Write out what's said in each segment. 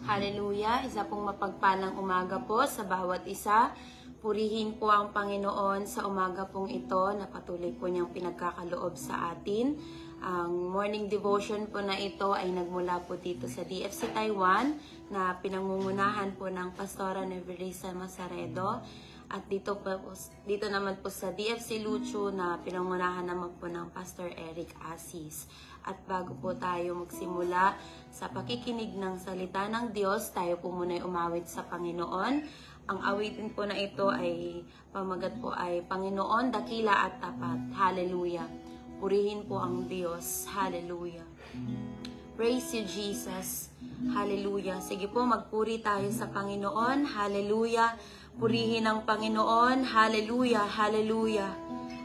Hallelujah! Isa pong mapagpalang umaga po sa bawat isa. Purihin po ang Panginoon sa umaga pong ito na patuloy po niyang pinagkakaloob sa atin. Ang morning devotion po na ito ay nagmula po dito sa DFC Taiwan na pinangungunahan po ng Pastora Neverisa Masaredo. At dito naman po sa DFC Lucho na pinangunahan naman po ng Pastor Eric Asis. At bago po tayo magsimula sa pakikinig ng salita ng Diyos, tayo po muna ay umawit sa Panginoon. Ang awitin po na ito ay pamagat po ay Panginoon, dakila at tapat. Hallelujah. Purihin po ang Diyos. Hallelujah. Praise you, Jesus. Hallelujah. Sige po, magpuri tayo sa Panginoon. Hallelujah. Purihin ang Panginoon. Hallelujah. Hallelujah.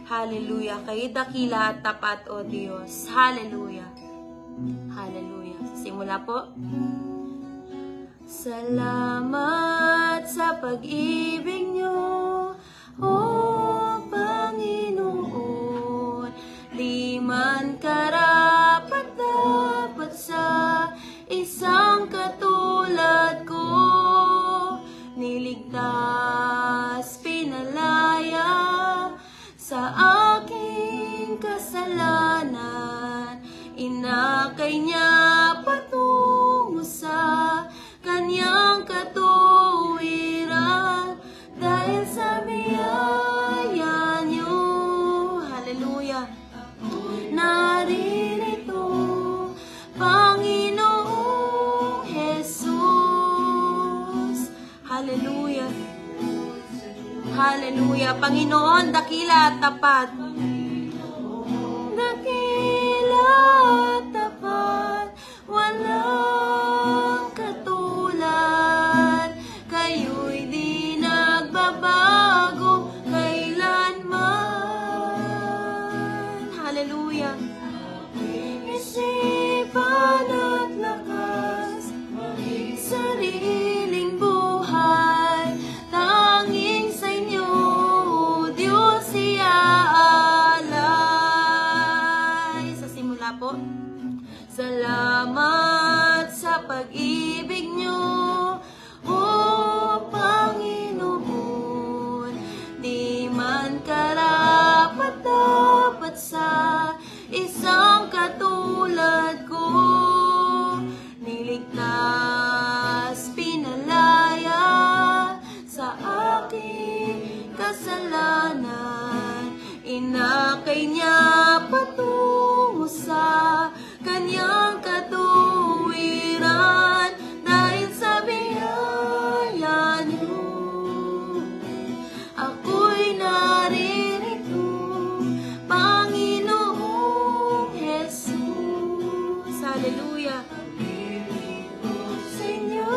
Hallelujah. Kay dakila at tapat, O Diyos. Hallelujah. Hallelujah. Simula po. Salamat sa pag-ibig niyo, O Panginoon. Di man karapat-dapat sa isang katulad ko. Niligtas, pinalaya sa aking kasalanan. Inakay niya patungo sa kanyang katuwiran dahil sa biyaya niyo. Hallelujah. Naririto, Panginoong Jesus. Hallelujah. Hallelujah. Panginoon, dakila at tapat. Dakila at tapat, walang katulad. Kayo'y di nagbabago kailanman. Hallelujah. Isipan at lakas, sariling buhay, tanging sa inyo, Diyos iaalay. Sa simula po. Salamat sa pag-ibig niyo, O Panginoon. Di man karapat-dapat sa isang katulad ko. Niligtas, pinalaya sa aking kasalanan. Inakay niya patungo sa kanyang katuwiran dahil sa biyaya niyo. Ako'y naririto, Panginoong Jesus. Hallelujah. Sa inyo,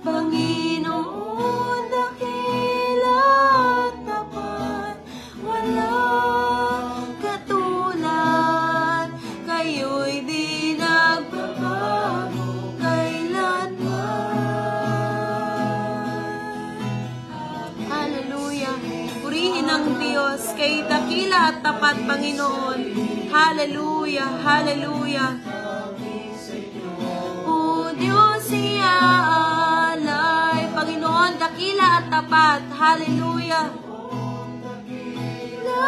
Panginoon, dakila at tapat, walang katulad. Kayo'y di nagbabago kailanman. Hallelujah. Purihin ang Diyos, kay dakila at tapat, Panginoon. Hallelujah. Hallelujah. O Diyos iaalay, Panginoon, dakila at tapat. Hallelujah. Dakila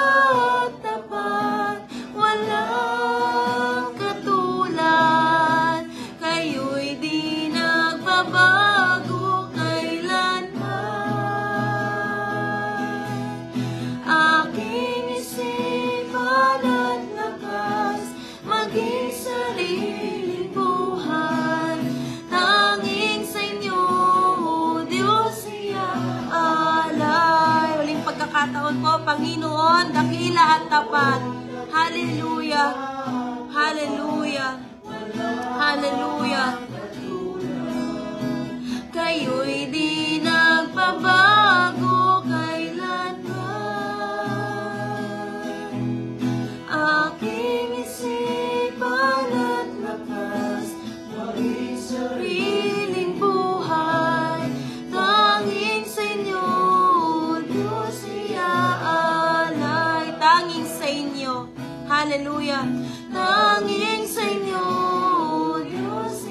at tapat, walang katulad. Kayo'y di nagbabago kailanman. Aking isipan at lakas, maging sariling buhay, tanging sa inyo, Diyos iaalay. Huling pagkakataon po, Panginoon, dakila at tapat. Hallelujah. Hallelujah. Hallelujah. Kayo'y di nagbabago kailanman. Aking isipan at lakas, maging sariling buhay, tanging sa inyo, Diyos iaalay. Tanging sa inyo. Hallelujah. Tanging sa inyo, Diyos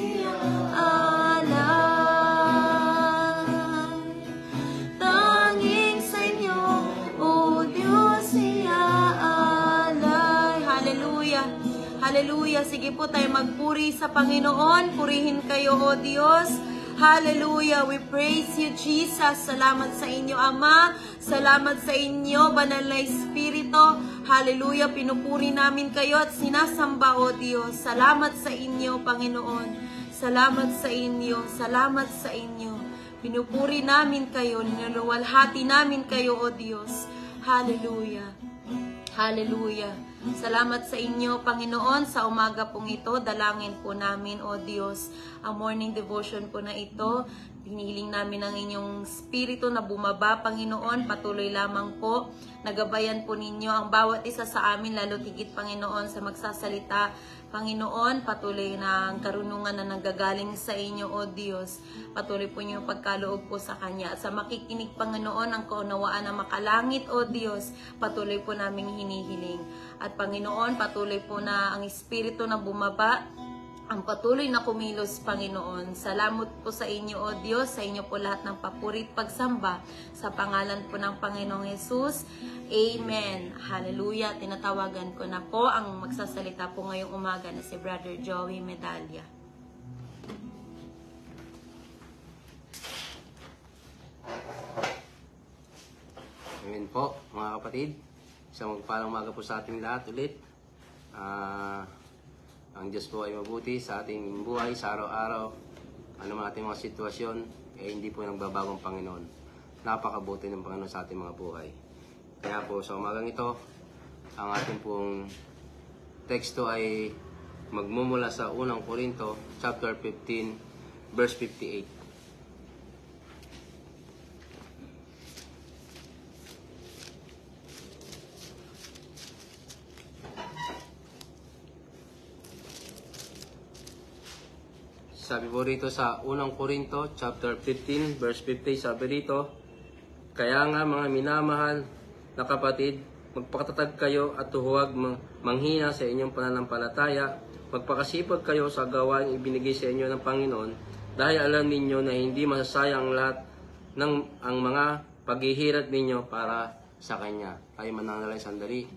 Hallelujah. Sige po tayo magpuri sa Panginoon. Purihin kayo, O Diyos. Hallelujah. We praise you, Jesus. Salamat sa inyo, Ama. Salamat sa inyo, Banal na Espiritu. Hallelujah. Pinupuri namin kayo at sinasamba, O Diyos. Salamat sa inyo, Panginoon. Salamat sa inyo. Salamat sa inyo. Pinupuri namin kayo. Niluwalhati namin kayo, O Diyos. Hallelujah. Hallelujah. Salamat sa inyo, Panginoon, sa umaga pong ito. Dalangin po namin, O Diyos, ang morning devotion po na ito. Hinihiling namin ang inyong spirito na bumaba, Panginoon. Patuloy lamang po. Nagabayan po ninyo ang bawat isa sa amin, lalo tigit, Panginoon, sa magsasalita. Panginoon, patuloy na ang karunungan na nanggagaling sa inyo, O Diyos. Patuloy po niyo pagkaloob po sa Kanya. At sa makikinig, Panginoon, ang kaunawaan na makalangit, O Diyos, patuloy po naming hinihiling. At Panginoon, patuloy po na ang Espiritu na bumaba, ang patuloy na kumilos, Panginoon. Salamat po sa inyo, O Diyos, sa inyo po lahat ng papurit pagsamba, sa pangalan po ng Panginoong Jesus. Amen. Hallelujah. Tinatawagan ko na po ang magsasalita po ngayong umaga na si Brother Joey Medalla. Amen po, mga kapatid. Isang magpalang umaga po sa ating lahat ulit. Ang Diyos po ay mabuti sa ating buhay, sa araw-araw. Ano man ating mga sitwasyon, hindi po nagbabagong Panginoon. Napakabuti ng Panginoon sa ating mga buhay. Kaya po sa umagang ito, ang ating pong teksto ay magmumula sa unang Korinto, chapter 15, verse 58. Sabi po rito sa unang Korinto, chapter 15, verse 50, sabi rito, kaya nga mga minamahal na kapatid, magpakatatag kayo at huwag manghina sa inyong pananampalataya, magpakasipag kayo sa gawain ibinigay sa inyo ng Panginoon, dahil alam ninyo na hindi masasayang lahat ng ang mga paghihirap ninyo para sa Kanya. Tayo mananalay sandali.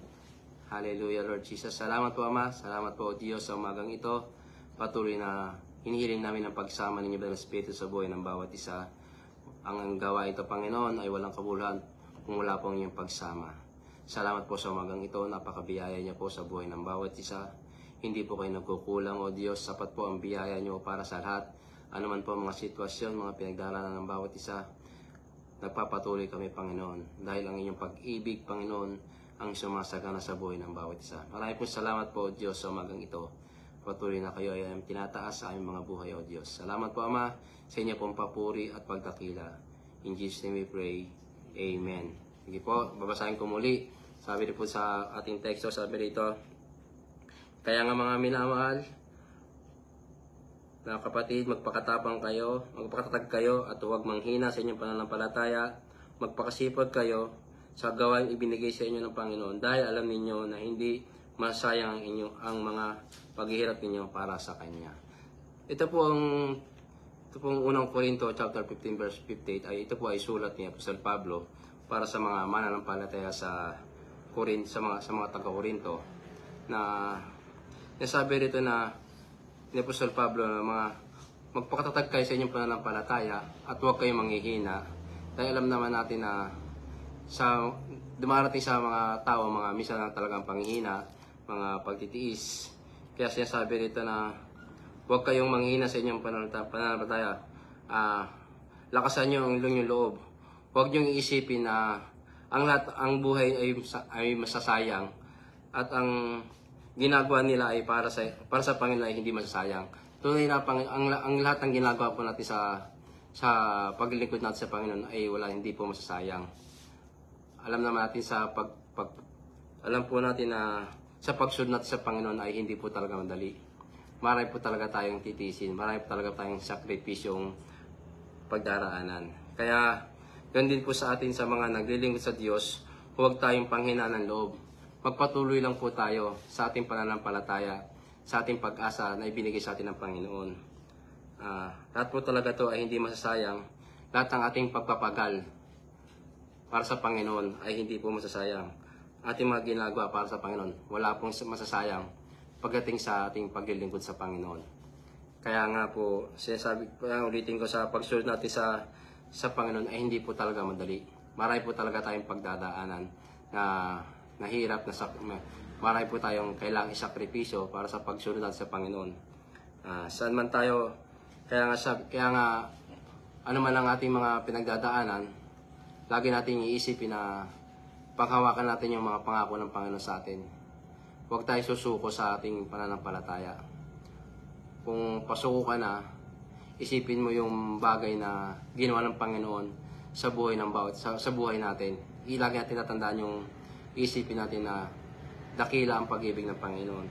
Hallelujah, Lord Jesus. Salamat po, Ama. Salamat po, Diyos, sa umagang ito. Patuloy na hinihiling namin ang pagsama ninyo ng Espiritu sa buhay ng bawat isa. Ang gawa ito, Panginoon, ay walang kabuluhan kung wala po ang inyong pagsama. Salamat po sa umagang ito. Napakabiyaya niyo po sa buhay ng bawat isa. Hindi po kayo nagkukulang, O Diyos. Sapat po ang biyaya niyo para sa lahat. Ano man po ang mga sitwasyon, mga pinagdaranan ng bawat isa. Nagpapatuloy kami, Panginoon. Dahil ang inyong pag-ibig, Panginoon, ang sumasagana sa buhay ng bawat isa. Maraming po salamat po, O Diyos, sa umagang ito. Patuloy na kayo ay tinataas sa aming mga buhay, O Diyos. Salamat po, Ama, sa inyo pong papuri at pagdakila. In Jesus' name we pray. Amen. Sige po, babasahin ko muli. Sabi rin po sa ating teksto, sabi rito, kaya nga mga minamahal na kapatid, magpakatatag kayo at huwag manghina sa inyong pananampalataya, magpakasipag kayo sa gawain ibinigay sa inyo ng Panginoon dahil alam ninyo na hindi masayang ang mga paghihirap ninyo para sa Kanya. Ito pong unang Korinto chapter 15 verse 58 ito po ay sulat ni Apostol Pablo para sa mga mananampalataya sa mga taga-Korinto na nasabi rito na ni Apostol Pablo na magpakatatag kayo sa inyong pananampalataya at huwag kayong manghihina dahil alam naman natin na dumarating sa mga tao minsan na talagang panghihina, mga pagtitiis. Kaya sinasabi rito na huwag kayong manghina sa inyong pananampalataya. Lakasan nyo ang inyong loob. Huwag nyo iisipin na ang buhay ay masasayang at ang ginagawa nila ay para sa Panginoon ay hindi masasayang. Tunay na ang lahat ng ginagawa po natin sa paglilingkod natin sa Panginoon ay hindi po masasayang. Alam naman natin alam po natin na sa pagsunod natin sa Panginoon ay hindi po talaga madali. Marami po talaga tayong titisin, marami po talaga tayong sakripisyong pagdaraanan. Kaya, ganun din po sa atin sa mga naglilingkod sa Diyos, huwag tayong panghinaan ng loob. Magpatuloy lang po tayo sa ating pananampalataya, sa ating pag-asa na ibinigay sa atin ng Panginoon. Lahat po talaga to ay hindi masasayang. Lahat ng ating pagpapagal para sa Panginoon ay hindi po masasayang. Ating mga ginagawa para sa Panginoon, wala pong masasayang. pagdating sa ating paglilingkod sa Panginoon. Kaya nga po, ulitin ko sa pagsunod natin sa Panginoon ay hindi po talaga madali. Marami po talaga tayong pagdadaanan na nahirap, marami po tayong kailangang isakripisyo para sa pagsunod natin sa Panginoon. Saan man tayo, kaya nga ano man ang ating mga pinagdadaanan, lagi nating iisipin na panghawakan natin yung mga pangako ng Panginoon sa atin. Huwag tayo susuko sa ating pananampalataya. Kung pasuko ka na, isipin mo yung bagay na ginawa ng Panginoon sa buhay sa buhay natin. Lagi natin tatandaan yung isipin natin na dakila ang pag-ibig ng Panginoon.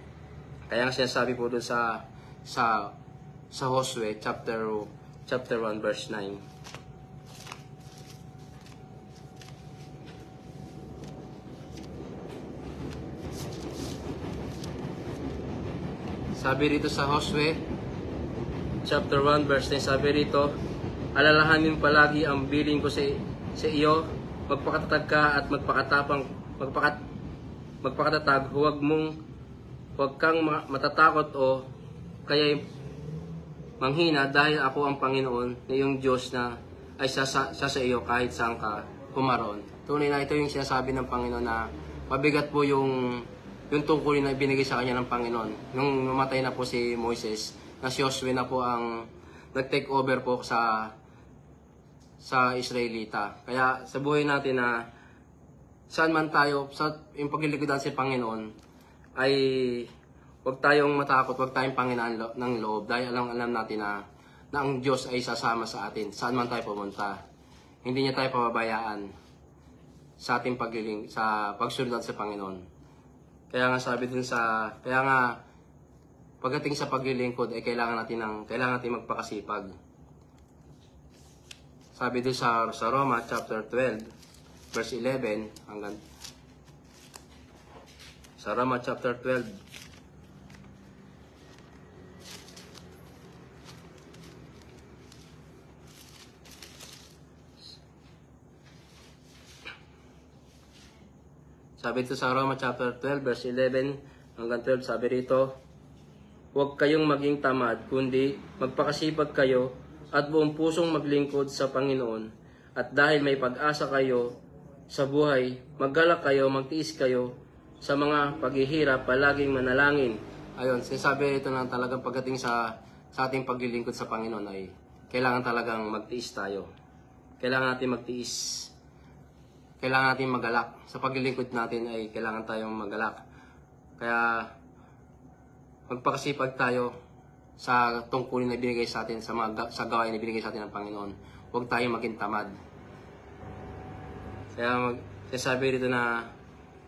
Kaya nga sinasabi po doon sa Josue chapter 1 verse 9. Sabi rito sa Josue chapter 1 verse 9, sabi rito, alalahanin palagi ang bilin ko sa iyo, magpakatatag ka at magpakatatag, huwag kang matatakot o kaya manghina, dahil ako ang Panginoon na iyong Diyos na ay sa iyo kahit saan ka pumaroon. Tunay na ito yung sinasabi ng Panginoon na mabigat po yung tungkulin na ibinigay sa kanya ng Panginoon. Nung namatay na po si Moises, na si Josue na po ang nag-take over po sa Israelita. Kaya sa buhay natin na saan man tayo, sa yung paglilingkudan sa Panginoon, ay huwag tayong matakot, huwag tayong panghinaan ng loob. Dahil alam natin na ang Diyos ay sasama sa atin, saan man tayo pumunta. Hindi niya tayo pababayaan sa ating sa pagsunod sa Panginoon. Kaya nga pagdating sa paglilingkod ay kailangan natin magpakasipag. Sabi doon sa Roma chapter 12 verse 11 hanggang sa Roma chapter 12 sabi ito sa Roma chapter 12 verse 11 hanggang 12, sabi rito, huwag kayong maging tamad, kundi magpakasipag kayo at buong pusong maglingkod sa Panginoon. At dahil may pag-asa kayo sa buhay, maggalak kayo, magtiis kayo sa mga paghihirap, palaging manalangin. Ayun, sinasabi ito na talagang pagdating sa ating paglilingkod sa Panginoon ay kailangan talagang magtiis tayo. Kailangan natin magtiis. Kailangan natin magalak. Sa paglilingkod natin ay kailangan tayong magalak. Kaya magpakasipag tayo sa tungkulin na binigay sa atin, sa gawain na binigay sa atin ng Panginoon. Huwag tayong maging tamad. Kaya sabi dito na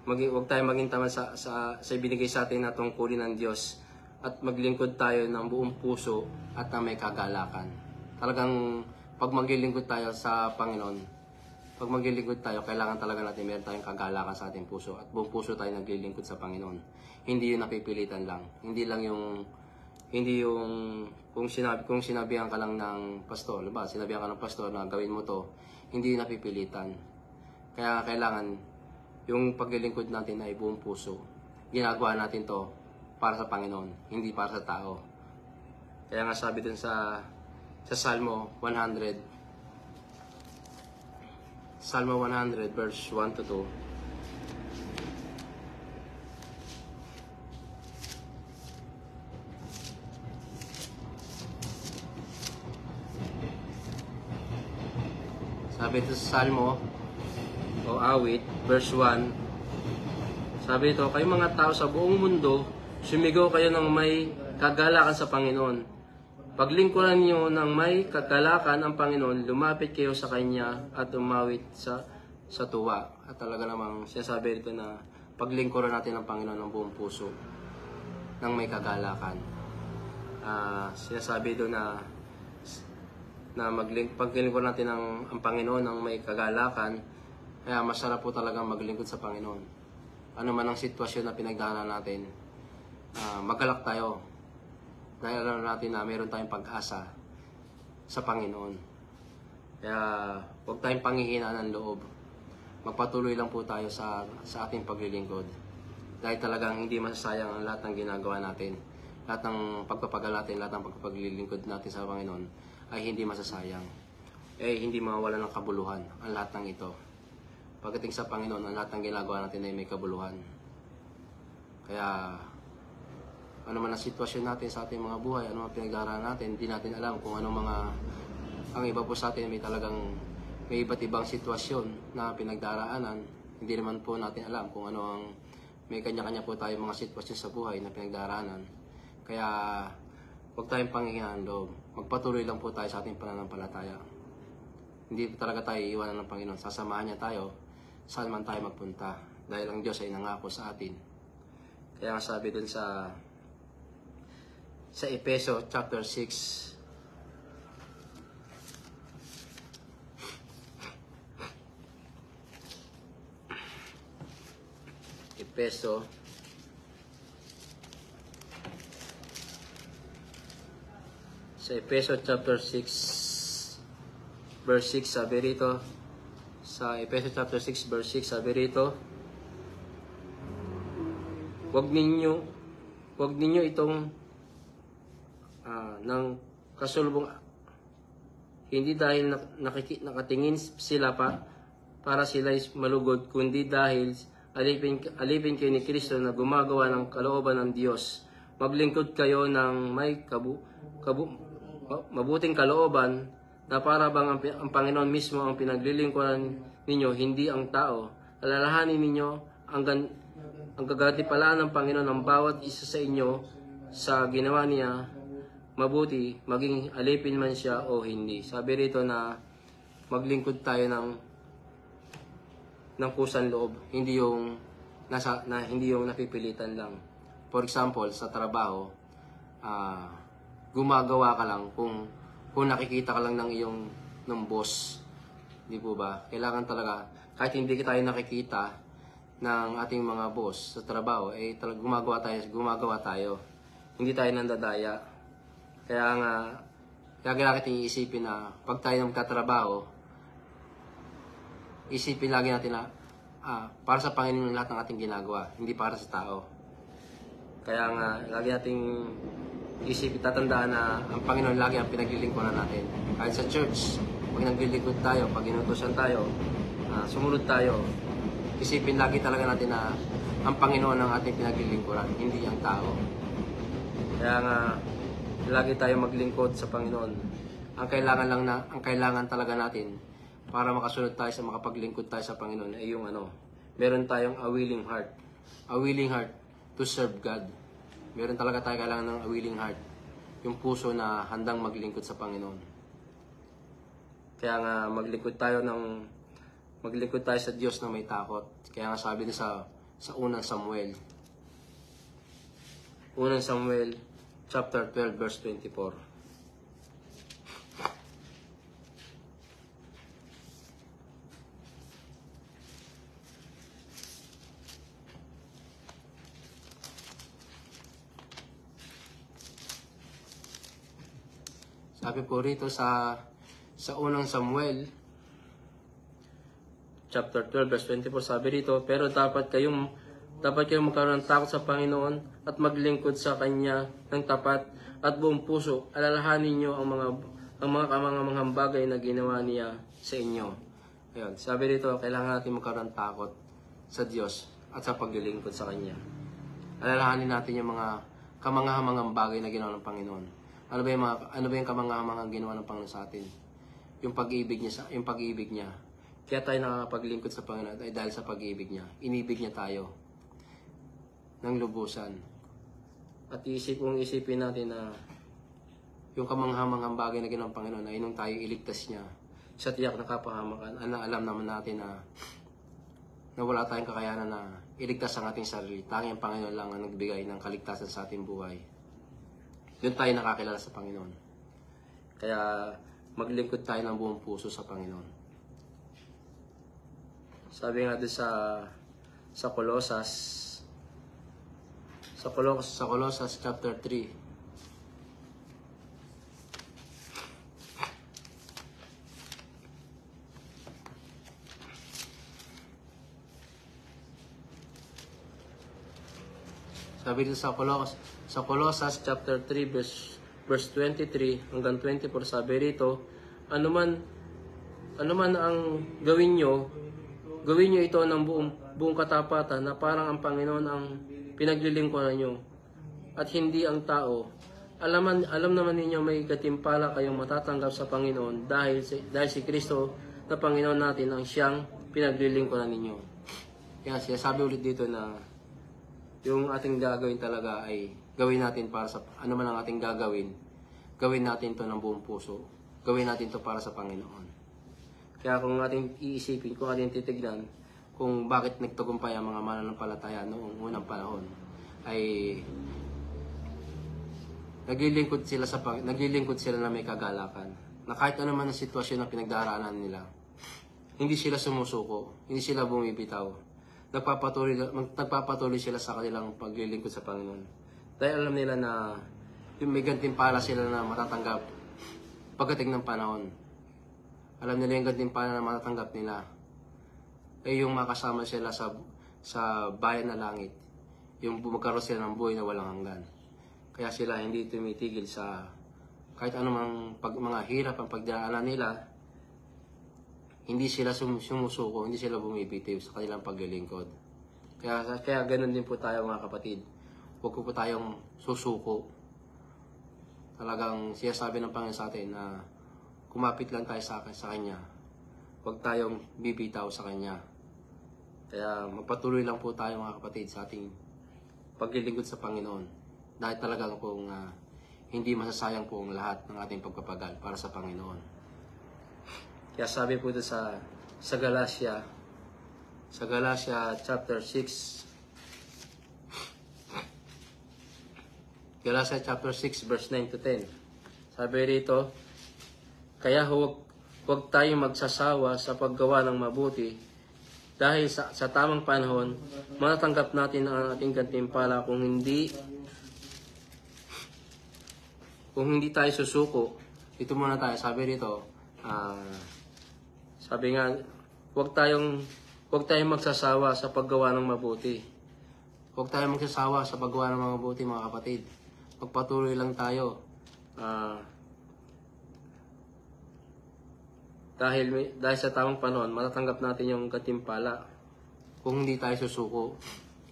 huwag tayong maging tamad sa binigay sa atin na tungkulin ng Diyos at maglingkod tayo ng buong puso at na may kagalakan. Talagang pag maglilingkod tayo sa Panginoon, pag maglilingkod tayo, kailangan talaga natin meron tayong kagalakan sa ating puso at buong puso tayo naglilingkod sa Panginoon. Hindi yung napipilitan lang. Hindi yung kung sinabihan ka lang ng pastor, diba? Sinabihan ka ng pastor na gawin mo to, hindi yung napipilitan. Kaya kailangan yung paglilingkod natin ay buong puso. Ginagawa natin to para sa Panginoon, hindi para sa tao. Kaya nga sabi dun sa Salmo 100 verse 1 to 2. Sabi ito sa Salmo o awit verse 1. Sabi ito, kayong mga tao sa buong mundo, sumigaw kayo ng may kagalakan sa Panginoon. Paglingkuran niyo ng may kagalakan ang Panginoon, lumapit kayo sa Kanya at umawit sa tuwa. At talaga namang sinasabi dito na paglingkuran natin ang Panginoon ng buong puso, ng may kagalakan. Sinasabi doon na paglingkuran natin ang Panginoon ng may kagalakan, kaya masarap po talagang maglingkod sa Panginoon. Ano man ang sitwasyon na pinagdaanan natin, magalak tayo. Dahil alam natin na mayroon tayong pag-asa sa Panginoon. Kaya huwag tayong panghihinaan ng loob. Magpatuloy lang po tayo sa ating paglilingkod. Dahil talagang hindi masasayang ang lahat ng ginagawa natin. Lahat ng pagpapagal natin, lahat ng pagpapaglilingkod natin sa Panginoon ay hindi masasayang. Hindi mawawala ng kabuluhan ang lahat ng ito. Pagdating sa Panginoon, ang lahat ng ginagawa natin ay may kabuluhan. Kaya, ano man ang sitwasyon natin sa ating mga buhay, ano man pinagdaraanan natin, hindi natin alam kung ano mga, ang iba po sa atin may talagang, may iba't ibang sitwasyon na pinagdaraanan. Hindi naman po natin alam kung ano ang, may kanya-kanya po tayo mga sitwasyon sa buhay na pinagdaraanan. Kaya, huwag tayong panghihinaan loob. Magpatuloy lang po tayo sa ating pananampalataya. Hindi talaga tayo iiwanan ng Panginoon. Sasamahan niya tayo saan man tayo magpunta. Dahil ang Diyos ay nangako sa atin. Kaya nga sabi dun sa Efeso chapter 6, Efeso chapter 6 verse 6 sabi rito, sa Efeso chapter 6 verse 6 sabi rito, Huwag ninyo itong ng kasulubong, hindi dahil nakatingin sila para sila'y malugod, kundi dahil alipin kayo ni Kristo na gumagawa ng kalooban ng Diyos. Maglingkod kayo ng may mabuting kalooban, na para bang ang Panginoon mismo ang pinaglilingkuran ninyo, hindi ang tao. Alalahanin ninyo ang kagatipalaan ng Panginoon ng bawat isa sa inyo sa ginawa niya mabuti, maging alipin man siya o hindi. Sabi rito na maglingkod tayo ng kusang loob, hindi yung napipilitan lang. For example, sa trabaho, gumagawa ka lang kung nakikita ka lang ng boss. Di po ba? Kailangan talaga, kahit hindi tayo nakikita ng ating mga boss sa trabaho, gumagawa tayo. Hindi tayo nandadaya. Kaya kailangan natin iisipin na pag tayo magtatrabaho, isipin lagi natin na para sa Panginoon lahat ng ating ginagawa, hindi para sa tao. Kaya lagi nating isipin, tatandaan na ang Panginoon lagi ang pinaglilingkuran natin. Kahit sa church, pag naglilingkod tayo, pag inutusan tayo, sumunod tayo, isipin lagi talaga natin na ang Panginoon ang ating pinaglilingkuran, hindi ang tao. Kaya lagi tayo maglingkod sa Panginoon. Ang kailangan talaga natin para makasunod tayo sa makapaglingkod tayo sa Panginoon ay yung meron tayong a willing heart. A willing heart to serve God. Meron talaga tayo kailangan ng a willing heart. Yung puso na handang maglingkod sa Panginoon. Kaya maglingkod tayo sa Diyos na may takot. Kaya sabi din sa unang Samuel. Unang Samuel chapter 12 verse 24. Sabi po rito sa unang Samuel chapter 12 verse 24, sabi rito, pero dapat kayong magkaroon ng takot sa Panginoon at maglingkod sa Kanya ng tapat at buong puso. Alalahanin niyo ang mga bagay na ginawa niya sa inyo. Ayun, sabi rito, kailangan natin magkaroon ng takot sa Diyos at sa paglilingkod sa Kanya. Alalahanin natin yung mga kamangahamangang bagay na ginawa ng Panginoon. Ano ba yung kamangahamangang ginawa ng Panginoon sa atin? Yung pag-ibig niya. Kaya tayo nakakapaglingkod sa Panginoon ay dahil sa pag-ibig niya. Inibig niya tayo ng lubusan. At isipin natin na yung kamanghamangang bagay na ginawa ng Panginoon ay nung tayo iligtas niya sa tiyak na kapahamakan, alam naman natin na wala tayong kakayanan na iligtas ang ating sarili. Tanging ang Panginoon lang ang nagbigay ng kaligtasan sa ating buhay. Doon tayo nakakilala sa Panginoon. Kaya maglingkod tayo ng buong puso sa Panginoon. Sabi nga doon sa Colosas chapter 3. Sabi dito sa Colossus chapter 3 verse 23 hanggang 24, sabi rito, anuman ang gawin nyo ito ng buong katapatan na parang ang Panginoon ang pinaglilingkuran nyo at hindi ang tao. Alam naman ninyo may gatimpala kayong matatanggap sa Panginoon dahil si Kristo na Panginoon natin ang siyang pinaglilingkuran ninyo. Kaya siya sabi ulit dito na yung ating gagawin talaga ay gawin natin para sa ano man ang ating gagawin natin to ng buong puso. Gawin natin to para sa Panginoon. Kaya kung ating iisipin, kung ating titignan kung bakit nagtagumpay ang mga mananampalataya noong unang panahon, ay naglilingkod sila na may kagalakan. Na kahit ano man ang sitwasyon na pinagdaraanan nila, hindi sila sumusuko, hindi sila bumibitaw. Nagpapatuloy sila sa kanilang paglilingkod sa Panginoon. Dahil alam nila na may gantimpala sila na matatanggap pagdating ng panahon. Alam nila yung gantimpala na matatanggap nila ay yung makasama sila sa bayan na langit. Yung magkaroon sila ng buhay na walang hanggan. Kaya sila hindi tumitigil sa kahit anumang mga hirap ang pagdaanan nila. Hindi sila sumusuko, hindi sila bumibitiw sa kanilang paglilingkod. Kaya ganun din po tayo mga kapatid. Huwag po tayong susuko. Talagang sinasabi ng Panginoon sa atin na kumapit lang tayo sa Kanya. Huwag tayong bibitaw sa Kanya. Kaya magpatuloy lang po tayo mga kapatid sa ating paglilingkod sa Panginoon. Dahil talagang pong hindi masasayang po ang lahat ng ating pagpapagal para sa Panginoon. Kaya sabi po ito sa Galatia chapter 6. Galatia chapter 6 verse 9 to 10. Sabi rito, kaya huwag tayong magsasawa sa paggawa ng mabuti dahil sa tamang panahon matatanggap natin ang ating gantimpala kung hindi tayo susuko. Dito muna tayo, sabi rito, sabi nga, huwag tayong magsasawa sa paggawa ng mabuti. Huwag tayong magsasawa sa paggawa ng mabuti, mga kapatid. Magpatuloy lang tayo. Dahil sa tamang panahon, matatanggap natin yung gantimpala kung hindi tayo susuko.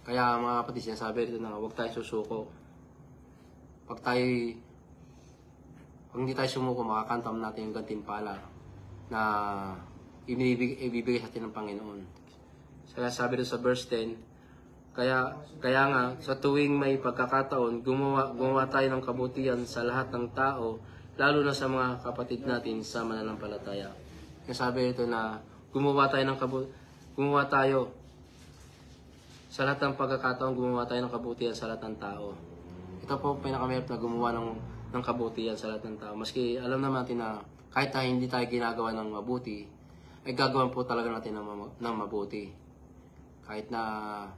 Kaya mga kapatid, sinasabi rito na huwag tayo susuko. Huwag hindi tayo sumuko, makakantam natin yung gantimpala na ibibigay sa atin ng Panginoon. Sabi doon sa verse 10, kaya nga sa tuwing may pagkakataon, gumawa tayo ng kabutihan sa lahat ng tao, lalo na sa mga kapatid natin sa mananampalataya. Sabi ito na gumawa tayo sa lahat ng pagkakataon, gumawa tayo ng kabutihan sa lahat ng tao. Ito po pinakamahirap na gumawa ng kabutihan sa lahat ng tao. Maski alam naman natin na kahit hindi tayo ginagawa ng mabuti, ay gagawin po talaga natin ng mabuti. Kahit na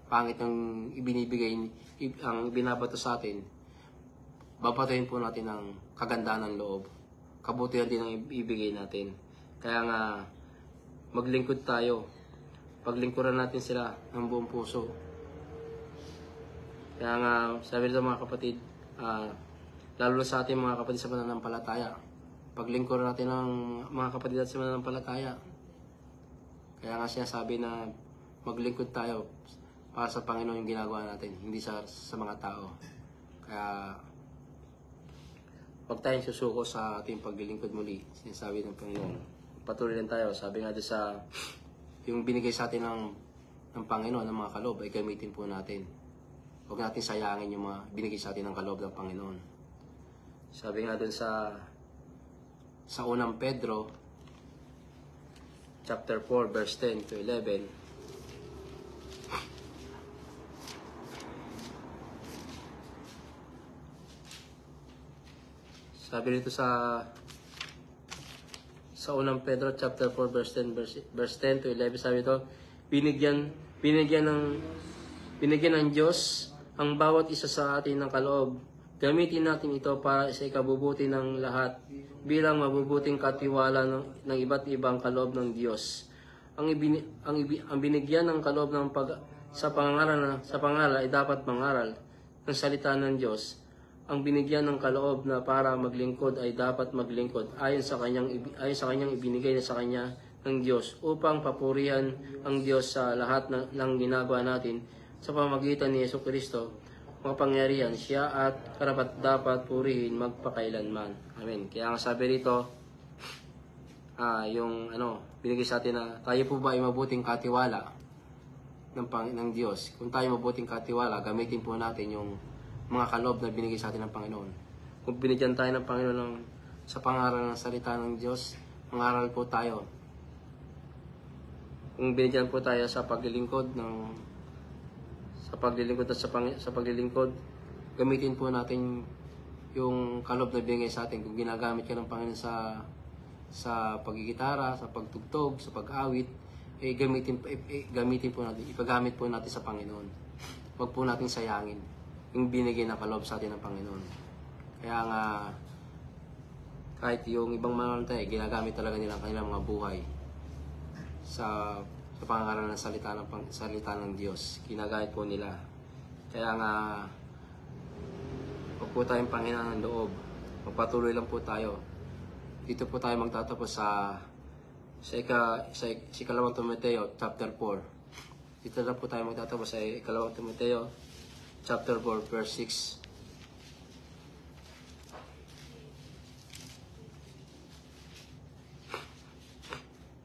pangit ang ang binabato sa atin, babatuhin po natin ang kagandahan ng loob. Kabutihan din ang ibigay natin. Kaya nga, maglingkod tayo. Paglingkuran natin sila ng buong puso. Kaya nga, sabi nito mga kapatid, lalo na sa ating mga kapatid sa mananampalataya, paglingkuran natin ng mga kapatid at sa mananampalataya. Kaya nga sinasabi na maglingkod tayo para sa Panginoon yung ginagawa natin, hindi sa mga tao. Kaya huwag tayong susuko sa ating paglilingkod muli, sinasabi ng Panginoon. Patuloy lang tayo. Sabi nga doon sa yung binigay sa atin ng Panginoon, ng mga kaloob, ay gamitin po natin. Huwag natin sayangin yung mga binigay sa atin ng kaloob ng Panginoon. Sabi nga doon sa unang Pedro, chapter 4, verse 10 to 11. Sabi dito sa unang Pedro, chapter 4, verse 10 to 11, sabi dito, binigyan ng Diyos ang bawat isa sa atin ng kaloob. Gamitin natin ito para sa ikabubuti ng lahat bilang mabubuting katiwala ng iba't ibang kaloob ng Diyos. Ang binigyan ng kaloob sa pangaral ay dapat mangaral. ng salita ng Diyos, ang binigyan ng kaloob na para maglingkod ay dapat maglingkod ayon sa kanyang ibinigay na sa kanya ng Diyos upang papurihan ang Diyos sa lahat ng ginagawa natin sa pamamagitan ni Jesucristo, makapangyarihan siya at karapat dapat purihin magpakailanman. Amen. Kaya ang sabi rito, binigay sa atin na tayo po ba ay mabuting katiwala ng Diyos. Kung tayo mabuting katiwala, gamitin po natin yung mga kaloob na binigay sa atin ng Panginoon. Kung binigyan tayo ng Panginoon sa pangaral ng salita ng Diyos, mangaral po tayo. Kung binigyan po tayo sa paglilingkod sa paglilingkod, gamitin po natin yung kaloob na binigay sa atin. Kung ginagamit ka ng Panginoon sa paggigitara, sa pagtugtog, sa pag-awit, gamitin po natin, ipagamit po natin sa Panginoon. Huwag po natin sayangin yung binigay na kaloob sa atin ng Panginoon. Kaya nga, kahit yung ibang mananampalataya, ginagamit talaga nila ang kanilang mga buhay sa pangaral ng salita ng Diyos. Ginagamit po nila. Kaya nga, huwag po tayong panghinaan ng loob. Magpatuloy lang po tayo. Dito po tayo magtatapos sa ikalawang Timoteo, chapter 4. Dito na po tayo magtatapos sa ikalawang Timoteo, chapter 4, verse 6.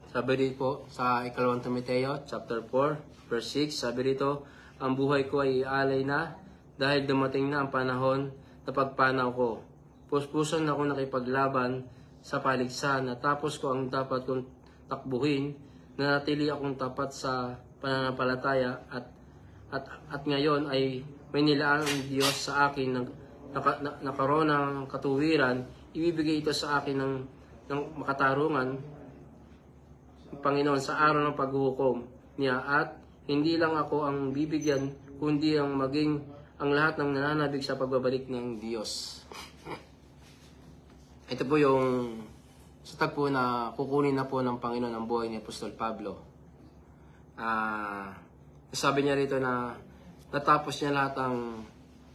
Sabi dito po sa ikalawang Timoteo, chapter 4, verse 6, sabi dito, ang buhay ko ay ialay na dahil dumating na ang panahon na pagpanaw ko. Puspusan ako nakipaglaban sa paligsahan, natapos ko ang dapat kong takbuhin, nanatili akong tapat sa pananampalataya at ngayon ay may nilaan ang Diyos sa akin na korona ng katuwiran. Ibibigay ito sa akin ng makatarungan ng Panginoon sa araw ng paghuhukom niya, at hindi lang ako ang bibigyan kundi ang lahat ng nananabik sa pagbabalik ng Diyos. Ito po yung sa tagpo na kukunin na po ng Panginoon ang buhay ni Apostol Pablo. Sabi niya rito na natapos niya lahat ang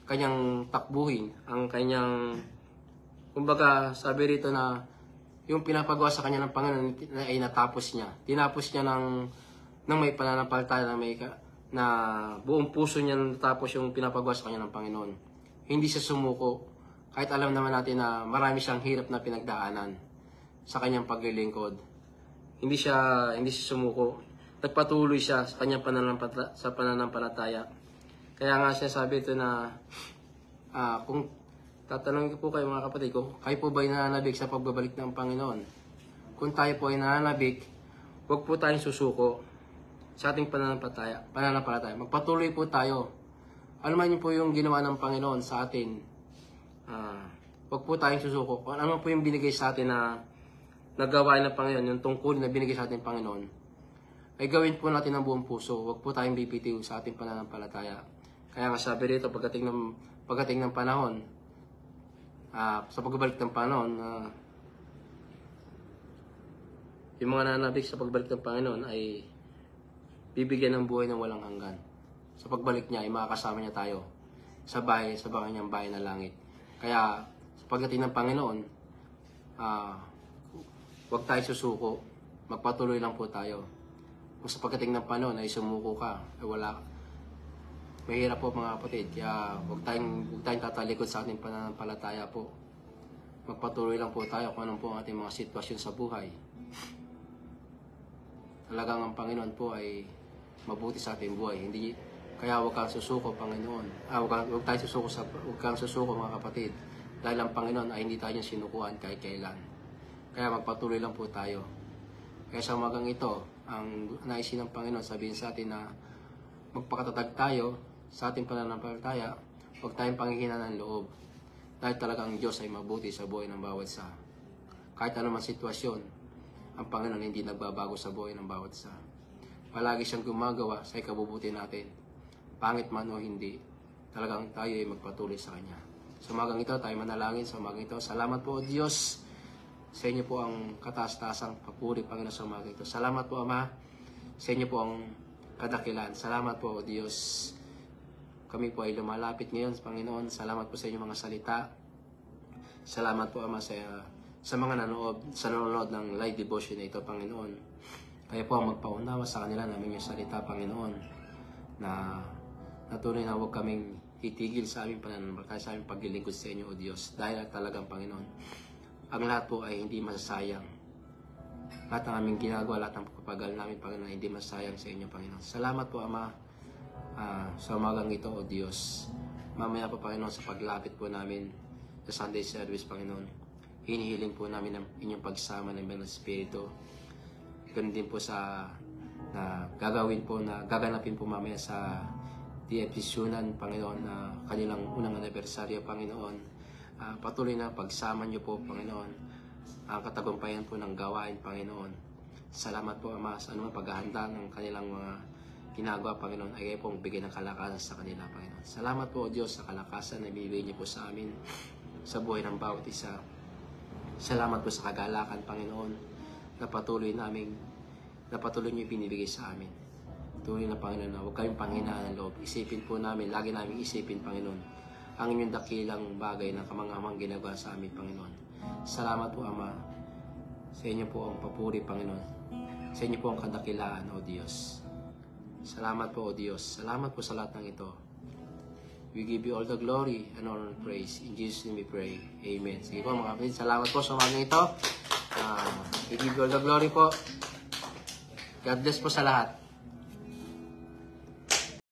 kanyang takbuhin, ang kanyang, kumbaga sabi rito na yung pinapagawa sa kanya ng Panginoon ay natapos niya. Tinapos niya ng may pananampalataya na buong puso niya natapos yung pinapagawa sa kanya ng Panginoon. Hindi siya sumuko. Kahit alam naman natin na marami siyang hirap na pinagdaanan sa kanyang paglilingkod. Hindi siya sumuko. Nagpatuloy siya sa kanyang pananampalataya. Kaya nga siya sabi ito na kung tatanungin ko po kayo mga kapatid ko, kayo po ba ay nananabik sa pagbabalik ng Panginoon? Kung tayo po ay nananabik, huwag po tayong susuko sa ating pananampalataya. Magpatuloy po tayo. Ano man yun po yung ginawa ng Panginoon sa atin, huwag po tayong susuko. Kung ano po yung binigay sa atin na nagawa ng Panginoon, yung tungkulin na binigay sa atin ng Panginoon, ay gawin po natin ng buong puso. Huwag po tayong bibitiw sa ating pananampalataya. Kaya nga sabi rito, pagdating ng panahon, sa pagbabalik ng panahon, yung mga nananabik sa pagbalik ng Panginoon ay bibigyan ng buhay ng walang hanggan. Sa pagbalik niya ay makakasama niya tayo sa kanyang bahay na langit. Kaya sa pagdating ng Panginoon, huwag tayo susuko. Magpatuloy lang po tayo. Kung sa pagdating ng panahon ay sumuko ka, ay wala. Mahirap po mga kapatid. Kaya huwag tayong tatalikod sa ating pananampalataya po. Magpatuloy lang po tayo kung anong po ang ating mga sitwasyon sa buhay. Talagang ang Panginoon po ay mabuti sa ating buhay. Kaya huwag kang susuko, Panginoon. Huwag kang susuko mga kapatid. Dahil ang Panginoon ay hindi tayo sinukuhan kahit kailan. Kaya magpatuloy lang po tayo. Kaya sa umagang ito, ang naisin ng Panginoon, sabihin sa atin na magpakatatag tayo sa ating pananampalataya, huwag tayong panghihina ng loob. Dahil talagang Diyos ay mabuti sa buhay ng bawat isa. Kahit anumang sitwasyon, ang Panginoon hindi nagbabago sa buhay ng bawat isa. Palagi siyang gumagawa sa ikabubuti natin. Pangit man o hindi, talagang tayo ay magpatuloy sa Kanya. Sa umagang ito, tayo manalangin sa umagang ito. Salamat po, Diyos. Sa inyo po ang kataas-taasang papuri, Panginoon, sa umagang ito. Salamat po, Ama. Sa inyo po ang kadakilan. Salamat po, Diyos. kami po ay lumalapit ngayon, Panginoon. Salamat po sa inyong mga salita. Salamat po, Ama, sa mga nanonood ng live devotion na ito, Panginoon. Kaya po ang magpaunawa sa kanila namin yung salita, Panginoon, na tunay na huwag kaming titigil sa aming pananampalataya, sa aming paglilingkod sa inyo, O Diyos. Dahil talagang, Panginoon, ang lahat po ay hindi masasayang. Lahat ng aming ginagawa, lahat ng pagpapagal namin, Panginoon, ay hindi masasayang sa inyo, Panginoon. Salamat po, Ama, sa umagang ito, O Diyos. Mamaya po, Panginoon, sa paglapit po namin sa Sunday service, Panginoon, hinihiling po namin ang inyong pagsama ng Banal Espiritu. Ganun din po sa gaganapin po mamaya sa DFC Sunan, Panginoon, na kanilang unang anibersaryo, Panginoon. Patuloy na pagsama niyo po, Panginoon, ang katagumpayan po ng gawain, Panginoon. Salamat po, Ama, sa anumang paghahanda ng kanilang mga ginagawa, Panginoon, ay kayo pong bigyan ng kalakasan sa kanila, Panginoon. Salamat po, O Diyos, sa kalakasan na ibibigay niyo po sa amin sa buhay ng bawat isa. Salamat po sa kagalakan, Panginoon, na patuloy niyo binibigay sa amin. Tunay na, Panginoon, na huwag kayong panghinaan ng loob. Isipin po namin, lagi namin isipin, Panginoon, ang inyong dakilang bagay na kamangamang ginagawa sa amin, Panginoon. Salamat po, Ama. Sa inyo po ang papuri, Panginoon. Sa inyo po ang kadakilaan, O Diyos. Salamat po, O Diyos. Salamat po sa lahat ng ito. We give you all the glory and honor and praise. In Jesus' name we pray. Amen. Sige po, mga kapatid. Salamat po sa umagang ito. We give you all the glory po. God bless po sa lahat.